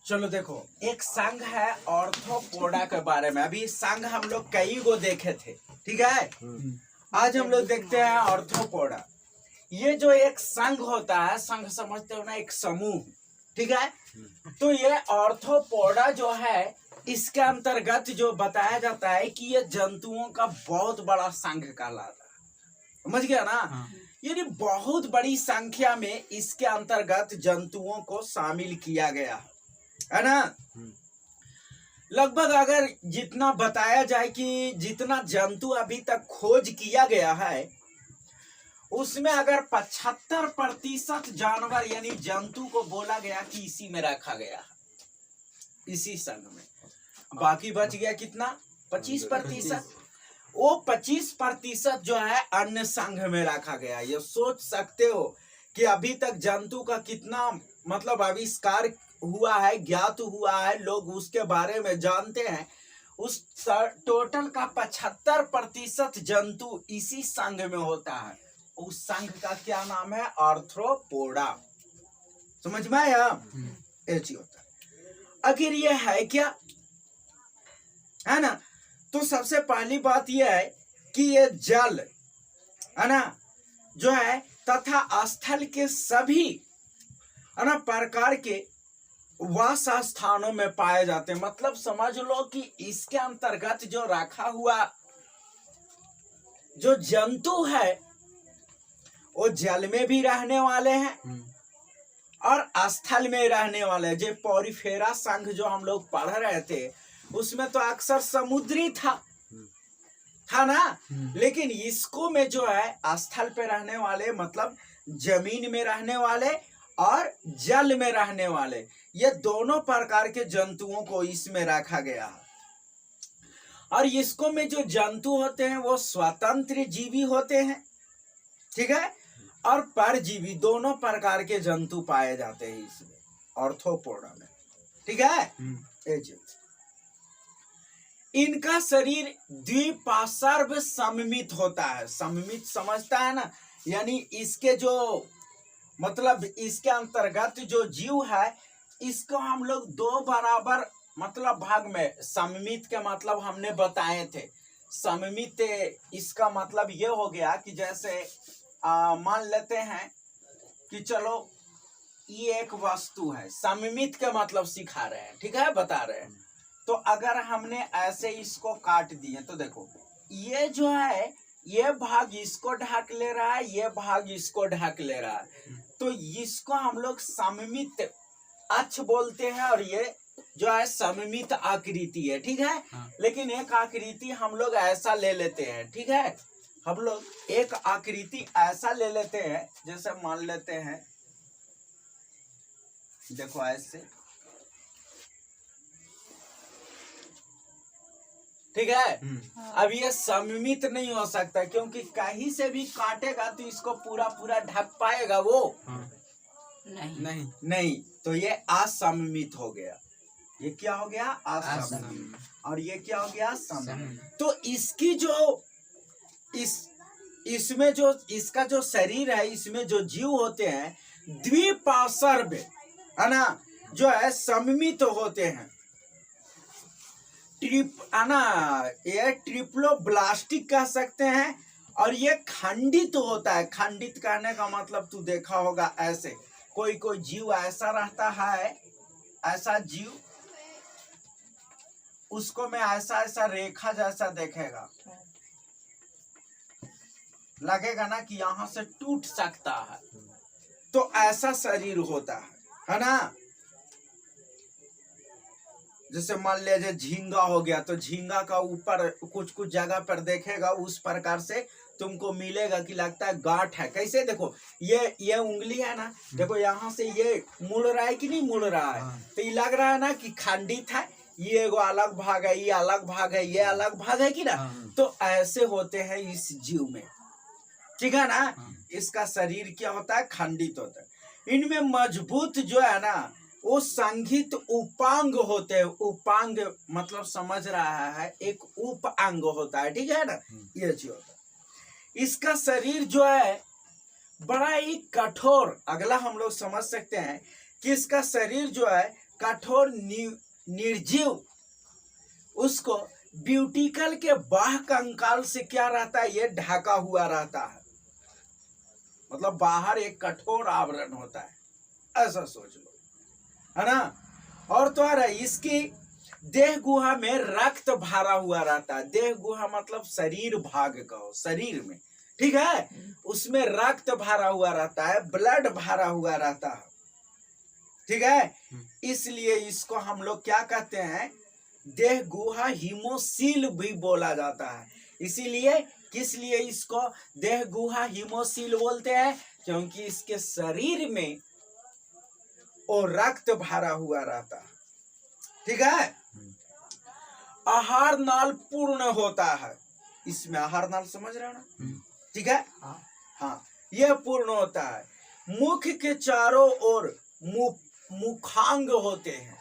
चलो देखो, एक संघ है ऑर्थोपोडा के बारे में। अभी संघ हम लोग कई को देखे थे, ठीक है। आज हम लोग देखते हैं ऑर्थोपोडा। ये जो एक संघ होता है, संघ समझते हो ना, एक समूह, ठीक है। तो ये ऑर्थोपोडा जो है, इसके अंतर्गत जो बताया जाता है कि ये जंतुओं का बहुत बड़ा संघ कहलाता है। समझ गया ना। यानी बहुत बड़ी संख्या में इसके अंतर्गत जंतुओं को शामिल किया गया है ना। लगभग अगर जितना बताया जाए कि जितना जंतु अभी तक खोज किया गया है, उसमें अगर 75% जानवर यानी जंतु को बोला गया कि इसी में रखा गया है, इसी संघ में। बाकी बच गया कितना? 25%। वो 25% जो है अन्य संघ में रखा गया। ये सोच सकते हो कि अभी तक जंतु का कितना मतलब आविष्कार हुआ है, ज्ञात हुआ है, लोग उसके बारे में जानते हैं। उस टोटल का 75% जंतु इसी संघ में होता है। उस संघ का क्या नाम है? आर्थ्रोपोडा। समझ में आया? ऐसी होता है। आखिर ये है क्या, है ना। तो सबसे पहली बात यह है कि ये जल, है ना, जो है तथा स्थल के सभी, है ना, प्रकार के वास स्थानों में पाए जाते हैं। मतलब समझ लो कि इसके अंतर्गत जो रखा हुआ जो जंतु है, वो जल में भी रहने वाले हैं और स्थल में रहने वाले हैं। जो पॉरीफेरा संघ जो हम लोग पढ़ रहे थे, उसमें तो अक्सर समुद्री था ना। लेकिन इसको में जो है स्थल पे रहने वाले, मतलब जमीन में रहने वाले और जल में रहने वाले, ये दोनों प्रकार के जंतुओं को इसमें रखा गया है। और इसको में जो जंतु होते हैं वो स्वतंत्र जीवी होते हैं, ठीक है, और परजीवी, दोनों प्रकार के जंतु पाए जाते हैं इसमें ऑर्थोपोडा में, ठीक है। इनका शरीर द्विपार्श्व सममित होता है। सममित समझता है ना, यानी इसके जो मतलब इसके अंतर्गत जो जीव है, इसको हम लोग दो बराबर मतलब भाग में, सममित के मतलब हमने बताए थे। सममित इसका मतलब ये हो गया कि जैसे मान लेते हैं कि चलो ये एक वस्तु है, सममित के मतलब सिखा रहे हैं, ठीक है, बता रहे हैं। तो अगर हमने ऐसे इसको काट दिए तो देखो, ये जो है ये भाग इसको ढक ले रहा है, ये भाग इसको ढक ले रहा है। तो इसको हम लोग सममित अक्ष बोलते हैं और ये जो है सममित आकृति है, ठीक है। लेकिन एक आकृति हम लोग ऐसा ले लेते हैं, ठीक है। हम लोग एक आकृति ऐसा ले लेते हैं, जैसे मान लेते हैं, देखो ऐसे, ठीक है। अब ये सममित नहीं हो सकता, क्योंकि कहीं से भी काटेगा तो इसको पूरा पूरा ढक पाएगा वो? नहीं। तो ये असममित हो गया। ये क्या हो गया? असममित। और ये क्या हो गया? सममित। तो इसकी जो इसमें जो इसका जो शरीर है, इसमें जो जीव होते हैं द्विपार्श्व, है ना, जो है सममित होते हैं। ये ट्रिप्लोब्लास्टिक कह सकते हैं। और ये खंडित होता है। खंडित कहने का मतलब तू देखा होगा, ऐसे कोई कोई जीव ऐसा रहता है, ऐसा जीव, उसको में ऐसा ऐसा रेखा जैसा देखेगा, लगेगा ना कि यहां से टूट सकता है। तो ऐसा शरीर होता है ना। जैसे मान लीजिए झींगा हो गया, तो झींगा का ऊपर कुछ कुछ जगह पर देखेगा, उस प्रकार से तुमको मिलेगा कि लगता है गांठ है। कैसे? देखो ये उंगली है ना, देखो यहाँ से ये मुड़ रहा है कि नहीं मुड़ रहा है, तो ये लग रहा है ना कि खंडित है। ये एगो अलग भाग है, ये अलग भाग है, ये अलग भाग है कि ना। तो ऐसे होते हैं इस जीव में, ठीक है ना। इसका शरीर क्या होता है? खंडित होता है। इनमें मजबूत जो है ना, वो संघित उपांग होते हैं। उपांग मतलब समझ रहा है, एक उप अंग होता है, ठीक है ना। ये चीज होता है। इसका शरीर जो है बड़ा ही कठोर, अगला हम लोग समझ सकते हैं कि इसका शरीर जो है कठोर निर्जीव उसको ब्यूटिकल के बाह्य कंकाल से क्या रहता है, ये ढका हुआ रहता है, मतलब बाहर एक कठोर आवरण होता है, ऐसा सोच लो, है ना। और तो इसकी देह गुहा में रक्त भरा हुआ रहता है। देह गुहा मतलब शरीर भाग का हो, शरीर में, ठीक है, उसमें रक्त भरा हुआ रहता है, ब्लड भरा हुआ रहता है, ठीक है। इसलिए इसको हम लोग क्या कहते हैं, देह गुहा हीमोसील भी बोला जाता है। इसीलिए किस लिए इसको देह गुहा हीमोसील बोलते हैं, क्योंकि इसके शरीर में वो रक्त भरा हुआ रहता है, ठीक है। आहार नाल पूर्ण होता है, इसमें आहार नाल समझ रहे हो ना, ठीक है। हाँ, यह पूर्ण होता है। मुख के चारों ओर मुखांग होते हैं,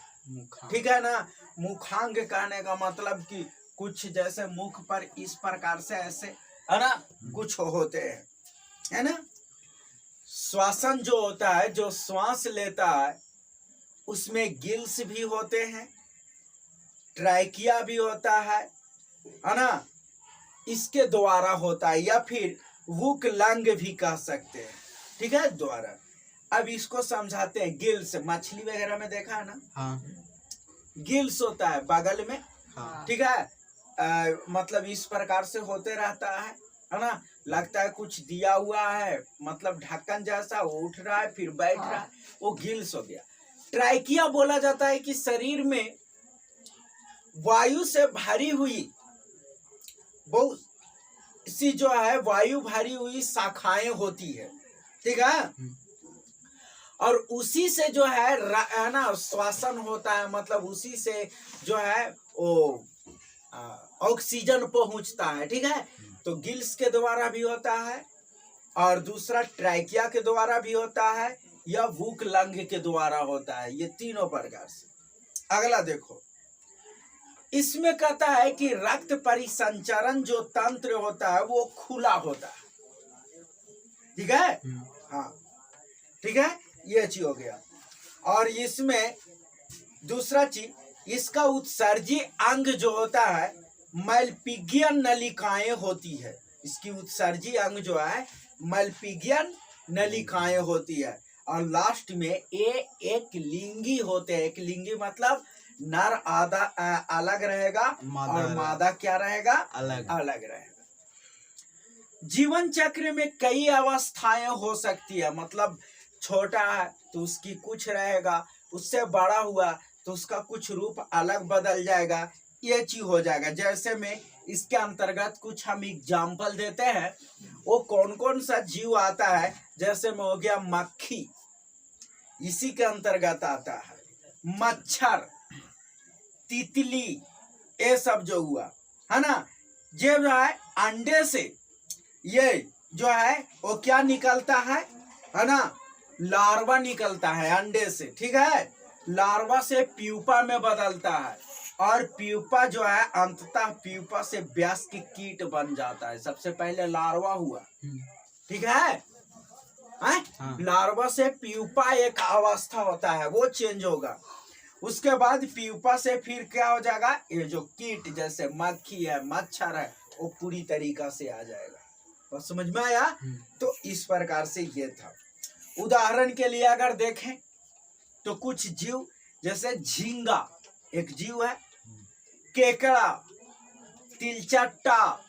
ठीक है ना। मुखांग कहने का मतलब कि कुछ जैसे मुख पर इस प्रकार से ऐसे, है ना, कुछ होते हैं, है ना। श्वासन जो होता है, जो श्वास लेता है, उसमें गिल्स भी होते हैं, ट्रैकिया भी होता है ना, इसके द्वारा होता है, या फिर वुक लंग भी कह सकते हैं, ठीक है, द्वारा। अब इसको समझाते हैं। गिल्स मछली वगैरह में देखा है ना, हाँ। गिल्स होता है बगल में, हाँ। ठीक है, मतलब इस प्रकार से होते रहता है ना, लगता है कुछ दिया हुआ है, मतलब ढक्कन जैसा, वो उठ रहा है फिर बैठ रहा है, वो गिल्स हो गया। ट्रैकिया बोला जाता है कि शरीर में वायु से भरी हुई बहुत सी जो है वायु भरी हुई शाखाएं होती है, ठीक है, और उसी से जो है ना श्वासन होता है, मतलब उसी से जो है वो ऑक्सीजन पहुंचता है, ठीक है। तो गिल्स के द्वारा भी होता है, और दूसरा ट्रैकिया के द्वारा भी होता है, या वुक लंग के द्वारा होता है, ये तीनों प्रकार से। अगला देखो, इसमें कहता है कि रक्त परिसंचरण जो तंत्र होता है वो खुला होता है, ठीक है, हाँ, ठीक है, ये चीज हो गया। और इसमें दूसरा चीज, इसका उत्सर्जी अंग जो होता है मल्पिगियन नलिकाएं होती है, इसकी उत्सर्जी अंग जो है मल्पिगियन नलिकाएं होती है। और लास्ट में एक लिंगी होते हैं। एक लिंगी मतलब नर आधा अलग रहेगा और मादा क्या रहेगा, अलग रहेगा। जीवन चक्र में कई अवस्थाएं हो सकती है, मतलब छोटा है तो उसकी कुछ रहेगा, उससे बड़ा हुआ तो उसका कुछ रूप अलग बदल जाएगा, ये चीज हो जाएगा। जैसे में इसके अंतर्गत कुछ हम एग्जाम्पल देते हैं, वो कौन कौन सा जीव आता है, जैसे में हो गया मक्खी, इसी के अंतर्गत आता है, मच्छर, तितली, ये सब जो हुआ है ना, ये जो है अंडे से ये जो है वो क्या निकलता है ना, लार्वा निकलता है अंडे से, ठीक है। लार्वा से प्यूपा में बदलता है, और प्यूपा जो है अंततः प्यूपा से वयस्क कीट बन जाता है। सबसे पहले लार्वा हुआ, ठीक है, हाँ। लार्वा से प्यूपा एक अवस्था होता है, वो चेंज होगा। उसके बाद प्यूपा से फिर क्या हो जाएगा, ये जो कीट जैसे मक्खी है, मच्छर है, वो पूरी तरीका से आ जाएगा। तो समझ में आया। तो इस प्रकार से ये था। उदाहरण के लिए अगर देखें तो कुछ जीव जैसे झींगा एक जीव है, केकड़ा, तिलचट्टा,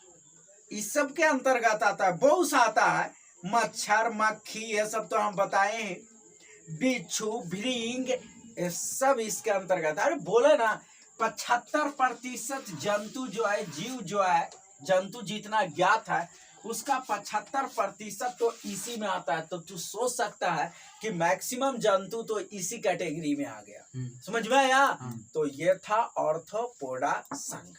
इस सब के अंतर्गत आता है। बहुत आता है, मच्छर, मक्खी, ये सब तो हम बताए हैं, बिच्छू, भृंग, ये सब इसके अंतर्गत। अरे बोले ना 75% जंतु जो है, जीव जो है, जंतु जितना ज्ञात है उसका 75% तो इसी में आता है। तो तू सोच सकता है कि मैक्सिमम जंतु तो इसी कैटेगरी में आ गया। समझ में आया। तो ये था ऑर्थोपोडा संघ।